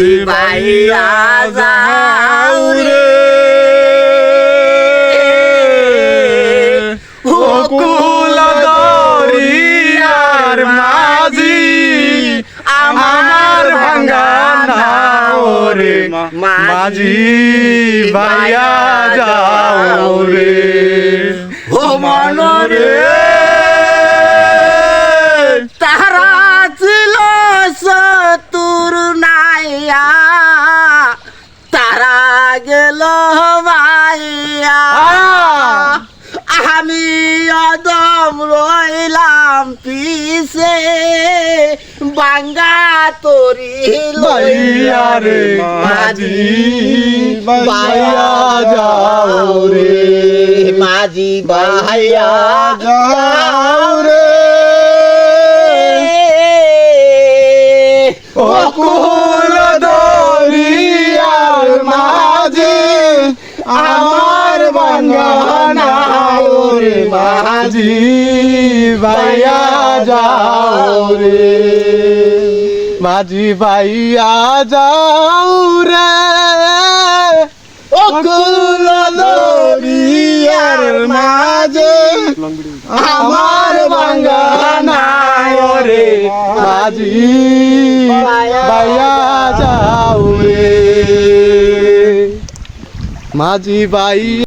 বাইয়া যাও রে কুল দরিয়ার মাঝি আমার ভাঙ্গা নাও রে মাঝি বাইয়া যাও রে ও মন রে তারা ছিল চতুর নাইয়া তারা গেল মাইয়া আমি অদম রইলাম পিছে বাঙ্গা তরি বাইয়া রে মাঝি বাইয়া যাও রে মাঝি বাইয়া যাও রে ও কুল দরিয়ার মাঝি আমার ভাঙ্গা নাও রে মাঝি বাইয়া যাও রে মাঝি বাইয়া যাও রে ও কুল দরিয়ার মাঝি আমার ভাঙ্গা নাও রে মাঝি বাইয়া যাও রে মাঝি বাই